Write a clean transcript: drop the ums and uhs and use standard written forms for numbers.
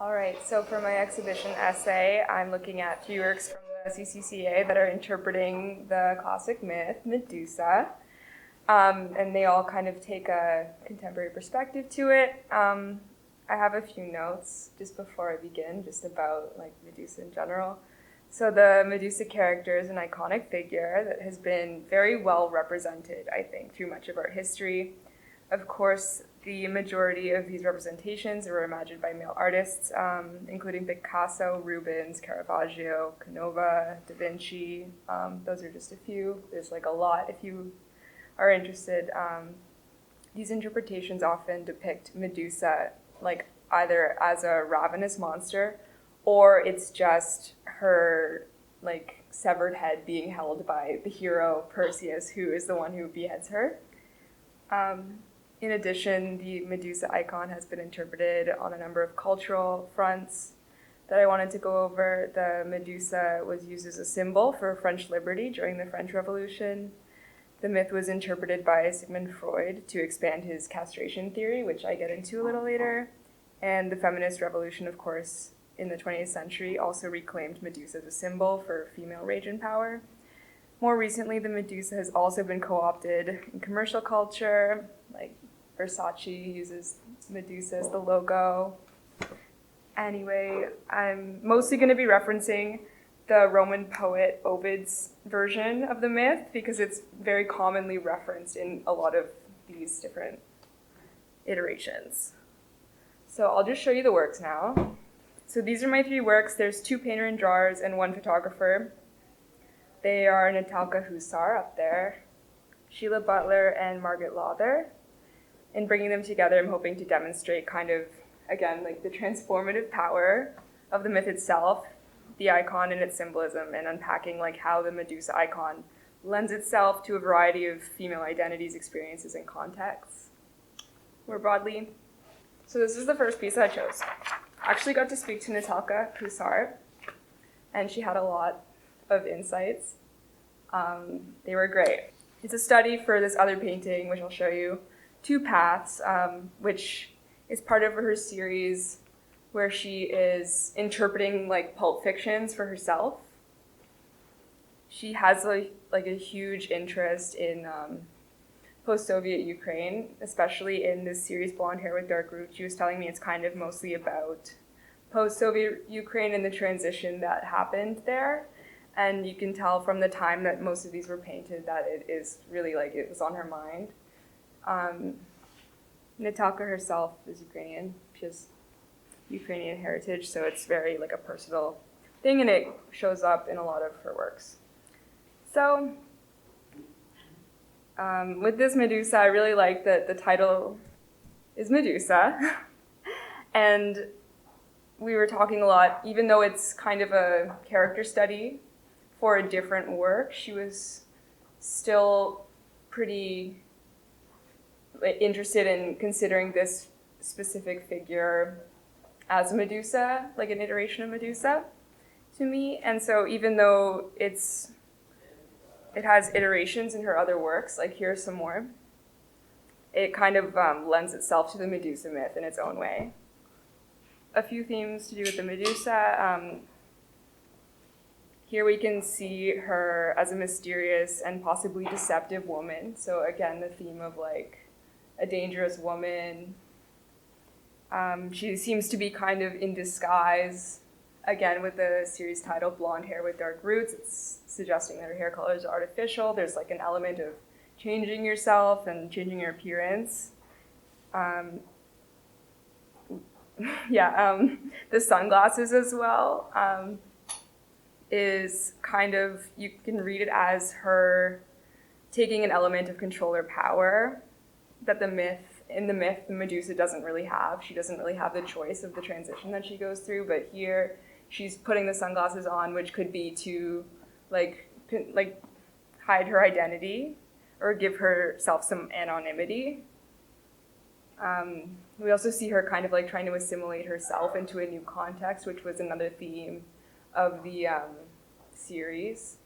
All right, so for my exhibition essay, I'm looking at 3 works from the CCCA that are interpreting the classic myth, Medusa. And they all kind of take a contemporary perspective to it. I have a few notes just before I begin, just about like Medusa in general. So the Medusa character is an iconic figure that has been very well represented, I think, through much of art history. Of course, the majority of these representations were imagined by male artists, including Picasso, Rubens, Caravaggio, Canova, Da Vinci. Those are just a few. There's like a lot if you are interested. These interpretations often depict Medusa like either as a ravenous monster or it's just her like severed head being held by the hero Perseus, who is the one who beheads her. In addition, the Medusa icon has been interpreted on a number of cultural fronts that I wanted to go over. The Medusa was used as a symbol for French liberty during the French Revolution. The myth was interpreted by Sigmund Freud to expand his castration theory, which I get into a little later. And the feminist revolution, of course, in the 20th century also reclaimed Medusa as a symbol for female rage and power. More recently, the Medusa has also been co-opted in commercial culture, like Versace uses Medusa as the logo. Anyway, I'm mostly going to be referencing the Roman poet Ovid's version of the myth because it's very commonly referenced in a lot of these different iterations. So I'll just show you the works now. So these are my 3 works. There's 2 painter and drawers and 1 photographer. They are Natalka Huszar up there, Sheila Butler, and Margaret Lawther. In bringing them together, I'm hoping to demonstrate kind of, again, like the transformative power of the myth itself, the icon and its symbolism, and unpacking like how the Medusa icon lends itself to a variety of female identities, experiences, and contexts more broadly. So this is the first piece that I chose. I actually got to speak to Natalka Huszar, and she had a lot of insights. They were great. It's a study for this other painting, which I'll show you, Two Paths, which is part of her series where she is interpreting like pulp fictions for herself. She has like a huge interest in post-Soviet Ukraine, especially in this series Blonde Hair with Dark Roots. She was telling me it's kind of mostly about post-Soviet Ukraine and the transition that happened there. And you can tell from the time that most of these were painted that it is really like it was on her mind. Natalka herself is Ukrainian. She has Ukrainian heritage, so it's very like a personal thing, and it shows up in a lot of her works. So with this Medusa, I really like that the title is Medusa. And we were talking a lot, even though it's kind of a character study for a different work, she was still pretty interested in considering this specific figure as Medusa, like an iteration of Medusa to me. And so even though it has iterations in her other works, like here's some more, it kind of lends itself to the Medusa myth in its own way. A few themes to do with the Medusa. Here we can see her as a mysterious and possibly deceptive woman. So again, the theme of like a dangerous woman. She seems to be kind of in disguise. Again, with the series title Blonde Hair with Dark Roots, it's suggesting that her hair color is artificial. There's like an element of changing yourself and changing your appearance. The sunglasses as well is kind of, you can read it as her taking an element of control or power that in the myth, the Medusa doesn't really have. She doesn't really have the choice of the transition that she goes through, but here she's putting the sunglasses on, which could be to like hide her identity or give herself some anonymity. We also see her kind of like trying to assimilate herself into a new context, which was another theme of the series.